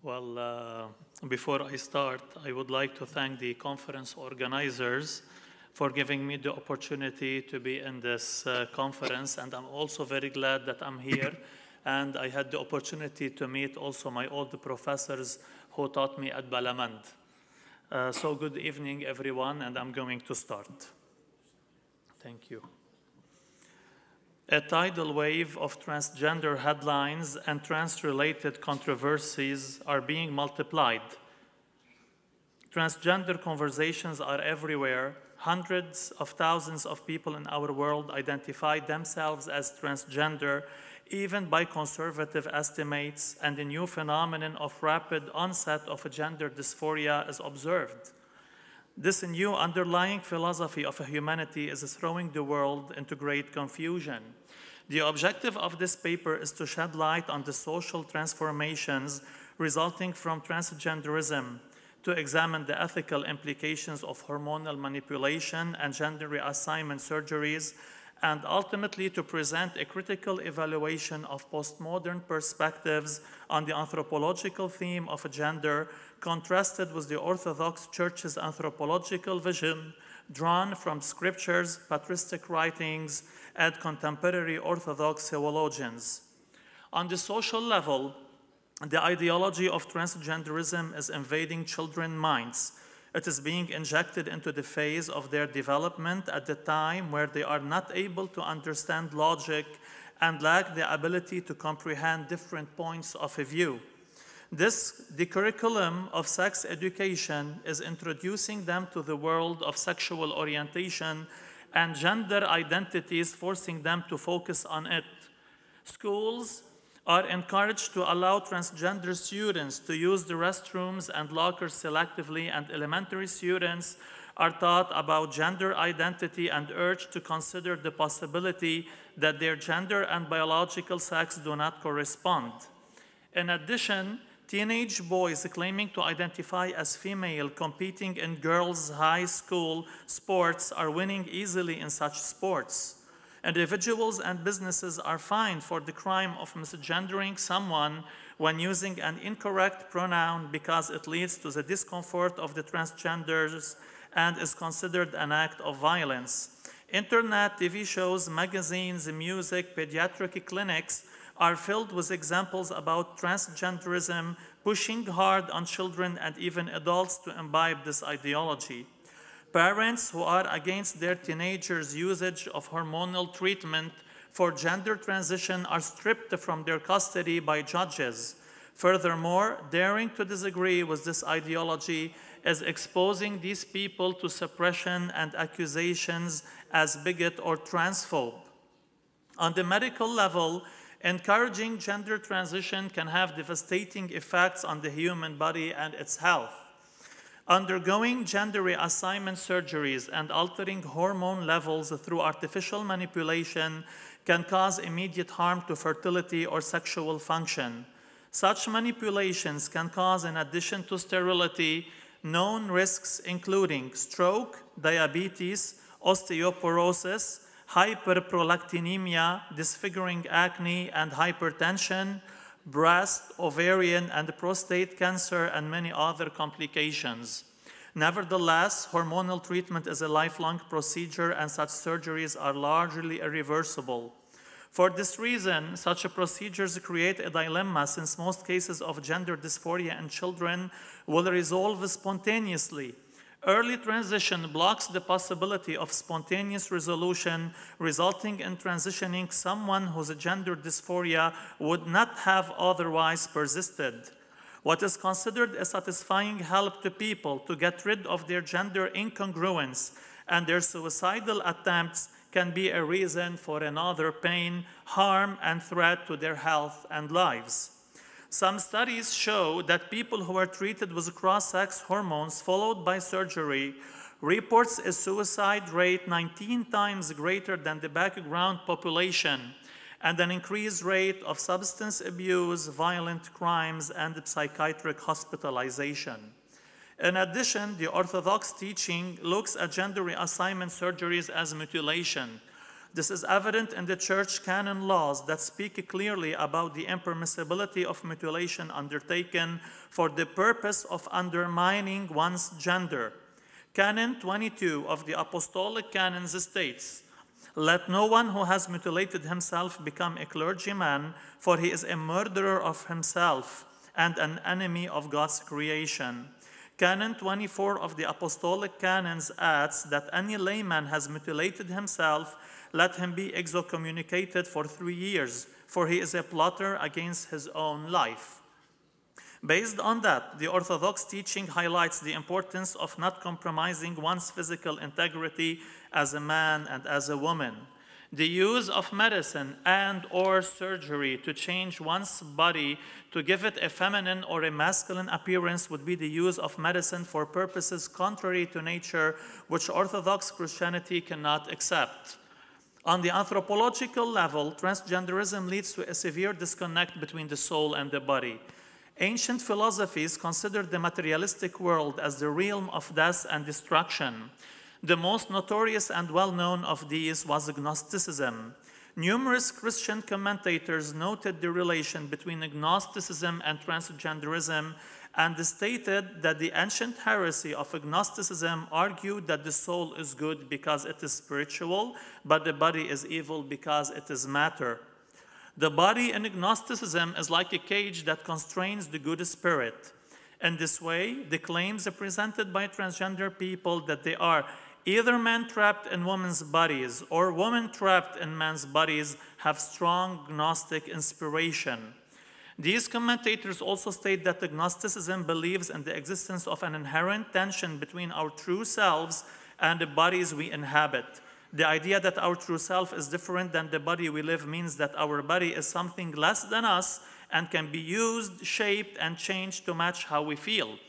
Well, before I start, I would like to thank the conference organizers for giving me the opportunity to be in this conference, and I'm also very glad that I'm here, and I had the opportunity to meet also my old professors who taught me at Balamand. So good evening, everyone, and I'm going to start. Thank you. A tidal wave of transgender headlines and trans-related controversies are being multiplied. Transgender conversations are everywhere. Hundreds of thousands of people in our world identify themselves as transgender, even by conservative estimates, and a new phenomenon of rapid onset of gender dysphoria is observed. This new underlying philosophy of humanity is throwing the world into great confusion. The objective of this paper is to shed light on the social transformations resulting from transgenderism, to examine the ethical implications of hormonal manipulation and gender reassignment surgeries, and ultimately to present a critical evaluation of postmodern perspectives on the anthropological theme of gender, contrasted with the Orthodox Church's anthropological vision drawn from scriptures, patristic writings, and contemporary Orthodox theologians. On the social level, the ideology of transgenderism is invading children's minds. It is being injected into the phase of their development at the time where they are not able to understand logic and lack the ability to comprehend different points of view. The curriculum of sex education is introducing them to the world of sexual orientation and gender identities, forcing them to focus on it. Schools are encouraged to allow transgender students to use the restrooms and lockers selectively, and elementary students are taught about gender identity and urged to consider the possibility that their gender and biological sex do not correspond. In addition, teenage boys claiming to identify as female competing in girls' high school sports are winning easily in such sports. Individuals and businesses are fined for the crime of misgendering someone when using an incorrect pronoun because it leads to the discomfort of the transgenders and is considered an act of violence. Internet, TV shows, magazines, music, pediatric clinics are filled with examples about transgenderism pushing hard on children and even adults to imbibe this ideology. Parents who are against their teenagers' usage of hormonal treatment for gender transition are stripped from their custody by judges. Furthermore, daring to disagree with this ideology is exposing these people to suppression and accusations as bigot or transphobe. On the medical level, encouraging gender transition can have devastating effects on the human body and its health. Undergoing gender reassignment surgeries and altering hormone levels through artificial manipulation can cause immediate harm to fertility or sexual function. Such manipulations can cause, in addition to sterility, known risks including stroke, diabetes, osteoporosis, hyperprolactinemia, disfiguring acne and hypertension, breast, ovarian, and prostate cancer, and many other complications. Nevertheless, hormonal treatment is a lifelong procedure, and such surgeries are largely irreversible. For this reason, such procedures create a dilemma, since most cases of gender dysphoria in children will resolve spontaneously. Early transition blocks the possibility of spontaneous resolution, resulting in transitioning someone whose gender dysphoria would not have otherwise persisted. What is considered a satisfying help to people to get rid of their gender incongruence and their suicidal attempts can be a reason for another pain, harm, and threat to their health and lives. Some studies show that people who are treated with cross-sex hormones followed by surgery reports a suicide rate 19 times greater than the background population and an increased rate of substance abuse, violent crimes, and psychiatric hospitalization. In addition, the Orthodox teaching looks at gender reassignment surgeries as mutilation. This is evident in the church canon laws that speak clearly about the impermissibility of mutilation undertaken for the purpose of undermining one's gender. Canon 22 of the Apostolic Canons states, "Let no one who has mutilated himself become a clergyman, for he is a murderer of himself and an enemy of God's creation." Canon 24 of the Apostolic Canons adds that any layman has mutilated himself, let him be excommunicated for 3 years, for he is a plotter against his own life. Based on that, the Orthodox teaching highlights the importance of not compromising one's physical integrity as a man and as a woman. The use of medicine and/or surgery to change one's body to give it a feminine or a masculine appearance would be the use of medicine for purposes contrary to nature, which Orthodox Christianity cannot accept. On the anthropological level, transgenderism leads to a severe disconnect between the soul and the body. Ancient philosophies considered the materialistic world as the realm of death and destruction. The most notorious and well-known of these was Gnosticism. Numerous Christian commentators noted the relation between Gnosticism and transgenderism and stated that the ancient heresy of Gnosticism argued that the soul is good because it is spiritual, but the body is evil because it is matter. The body in Gnosticism is like a cage that constrains the good spirit. In this way, the claims presented by transgender people that they are either men trapped in women's bodies or women trapped in men's bodies have strong Gnostic inspiration. These commentators also state that Gnosticism believes in the existence of an inherent tension between our true selves and the bodies we inhabit. The idea that our true self is different than the body we live means that our body is something less than us and can be used, shaped, and changed to match how we feel.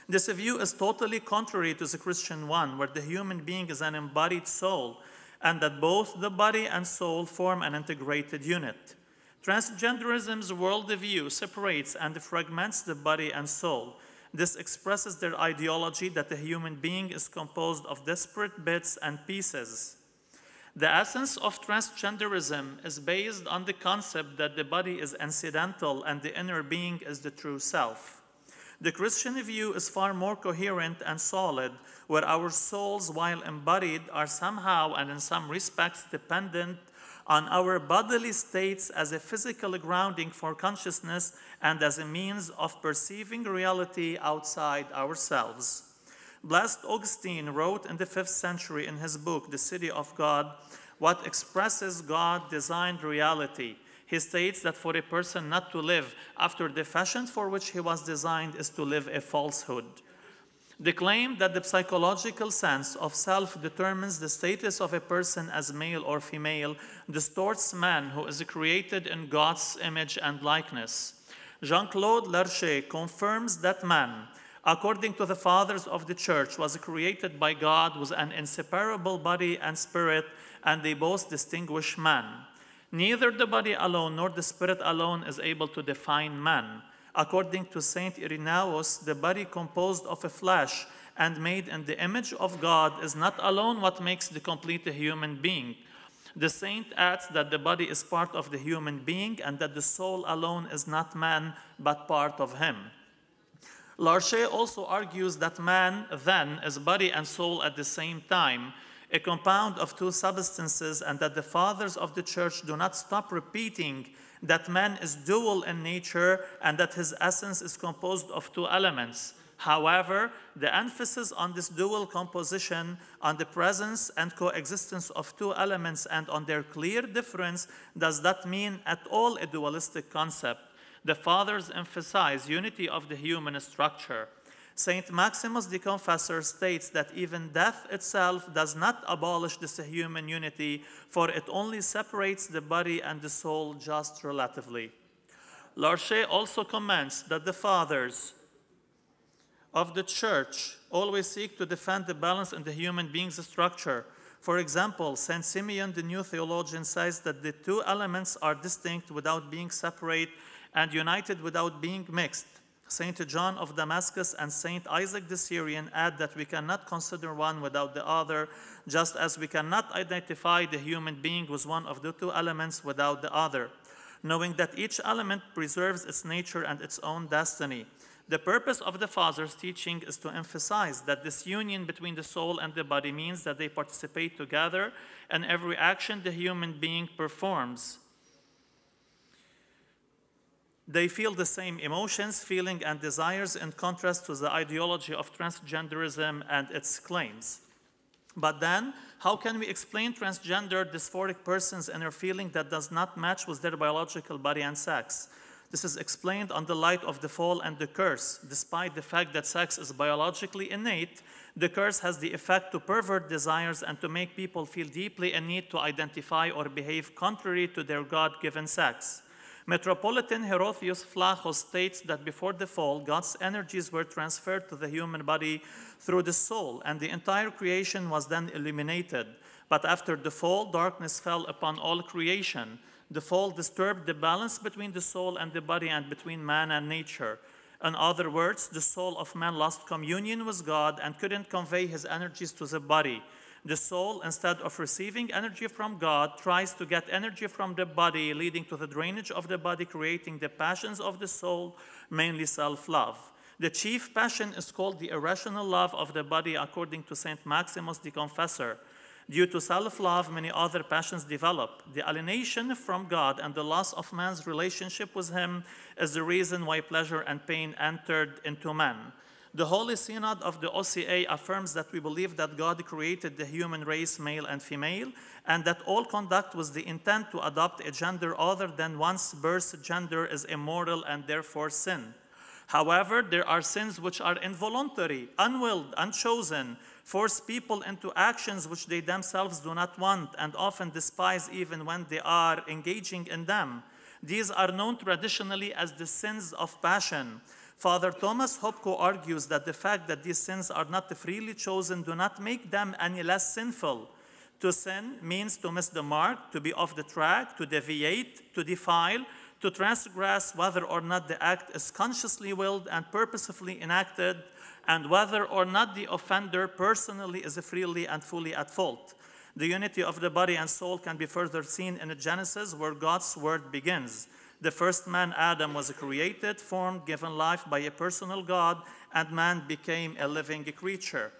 This view is totally contrary to the Christian one, where the human being is an embodied soul, and that both the body and soul form an integrated unit. Transgenderism's worldview separates and fragments the body and soul. This expresses their ideology that the human being is composed of disparate bits and pieces. The essence of transgenderism is based on the concept that the body is incidental and the inner being is the true self. The Christian view is far more coherent and solid, where our souls, while embodied, are somehow and in some respects dependent on our bodily states as a physical grounding for consciousness and as a means of perceiving reality outside ourselves. Blessed Augustine wrote in the 5th century in his book, The City of God, what expresses God-designed reality. He states that for a person not to live after the fashion for which he was designed is to live a falsehood. The claim that the psychological sense of self determines the status of a person as male or female distorts man who is created in God's image and likeness. Jean-Claude Larcher confirms that man, according to the fathers of the church, was created by God with an inseparable body and spirit, and they both distinguish man. Neither the body alone nor the spirit alone is able to define man. According to Saint Irenaeus, the body composed of a flesh and made in the image of God is not alone what makes the complete human being. The saint adds that the body is part of the human being and that the soul alone is not man but part of him. Larcher also argues that man then is body and soul at the same time, a compound of two substances, and that the fathers of the church do not stop repeating that man is dual in nature and that his essence is composed of two elements. However, the emphasis on this dual composition, on the presence and coexistence of two elements and on their clear difference does not mean at all a dualistic concept. The fathers emphasize unity of the human structure. Saint Maximus the Confessor states that even death itself does not abolish this human unity, for it only separates the body and the soul just relatively. Larcher also comments that the fathers of the church always seek to defend the balance in the human being's structure. For example, Saint Simeon, the new theologian, says that the two elements are distinct without being separate and united without being mixed. Saint John of Damascus and Saint Isaac the Syrian add that we cannot consider one without the other, just as we cannot identify the human being with one of the two elements without the other, knowing that each element preserves its nature and its own destiny. The purpose of the Father's teaching is to emphasize that this union between the soul and the body means that they participate together in every action the human being performs. They feel the same emotions, feelings, and desires in contrast to the ideology of transgenderism and its claims. But then, how can we explain transgender dysphoric persons' inner feeling that does not match with their biological body and sex? This is explained on the light of the fall and the curse. Despite the fact that sex is biologically innate, the curse has the effect to pervert desires and to make people feel deeply in need to identify or behave contrary to their God-given sex. Metropolitan Herotheus Flaccus states that before the fall, God's energies were transferred to the human body through the soul, and the entire creation was then illuminated. But after the fall, darkness fell upon all creation. The fall disturbed the balance between the soul and the body and between man and nature. In other words, the soul of man lost communion with God and couldn't convey his energies to the body. The soul, instead of receiving energy from God, tries to get energy from the body, leading to the drainage of the body, creating the passions of the soul, mainly self-love. The chief passion is called the irrational love of the body, according to Saint Maximus the Confessor. Due to self-love, many other passions develop. The alienation from God and the loss of man's relationship with him is the reason why pleasure and pain entered into man. The Holy Synod of the OCA affirms that we believe that God created the human race, male and female, and that all conduct with the intent to adopt a gender other than one's birth gender is immoral and therefore sin. However, there are sins which are involuntary, unwilled, unchosen, force people into actions which they themselves do not want and often despise even when they are engaging in them. These are known traditionally as the sins of passion. Father Thomas Hopko argues that the fact that these sins are not freely chosen do not make them any less sinful. To sin means to miss the mark, to be off the track, to deviate, to defile, to transgress, whether or not the act is consciously willed and purposefully enacted, and whether or not the offender personally is freely and fully at fault. The unity of the body and soul can be further seen in Genesis, where God's word begins. The first man, Adam, was created, formed, given life by a personal God, and man became a living creature.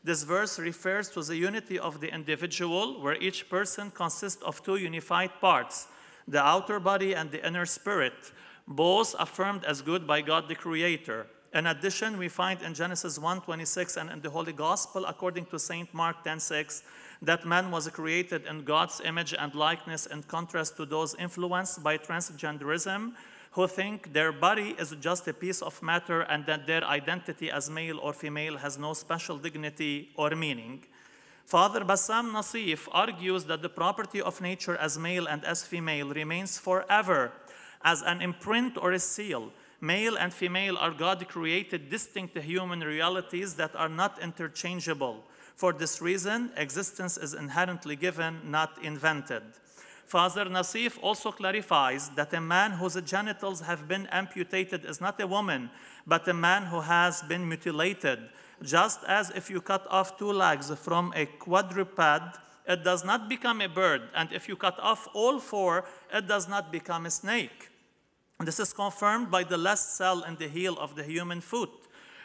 This verse refers to the unity of the individual, where each person consists of two unified parts, the outer body and the inner spirit, both affirmed as good by God the Creator. In addition, we find in Genesis 1:26 and in the Holy Gospel, according to St. Mark 10:6, that man was created in God's image and likeness, in contrast to those influenced by transgenderism, who think their body is just a piece of matter and that their identity as male or female has no special dignity or meaning. Father Bassam Nassif argues that the property of nature as male and as female remains forever as an imprint or a seal. Male and female are God-created, distinct human realities that are not interchangeable. For this reason, existence is inherently given, not invented. Father Nassif also clarifies that a man whose genitals have been amputated is not a woman, but a man who has been mutilated. Just as if you cut off two legs from a quadruped, it does not become a bird, and if you cut off all four, it does not become a snake. This is confirmed by the last cell in the heel of the human foot,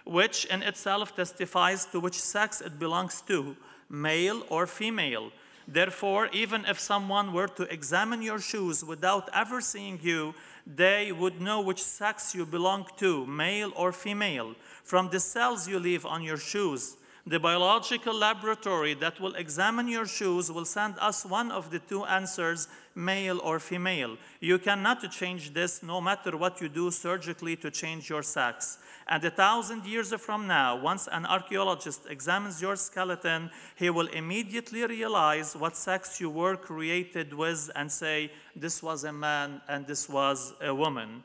which in itself testifies to which sex it belongs to, male or female. Therefore, even if someone were to examine your shoes without ever seeing you, they would know which sex you belong to, male or female, from the cells you leave on your shoes. The biological laboratory that will examine your shoes will send us one of the two answers, male or female. You cannot change this no matter what you do surgically to change your sex. And 1,000 years from now, once an archaeologist examines your skeleton, he will immediately realize what sex you were created with and say, this was a man and this was a woman.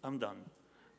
I'm done.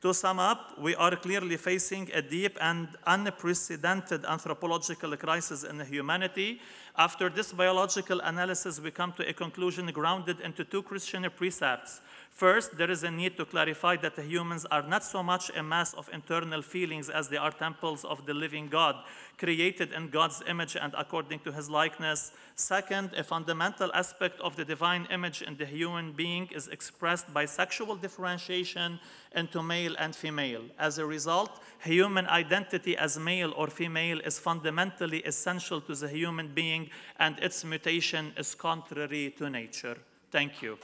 To sum up, we are clearly facing a deep and unprecedented anthropological crisis in humanity. After this biological analysis, we come to a conclusion grounded into two Christian precepts. First, there is a need to clarify that the humans are not so much a mass of internal feelings as they are temples of the living God, created in God's image and according to his likeness. Second, a fundamental aspect of the divine image in the human being is expressed by sexual differentiation into male and female. As a result, human identity as male or female is fundamentally essential to the human being, and its mutation is contrary to nature. Thank you.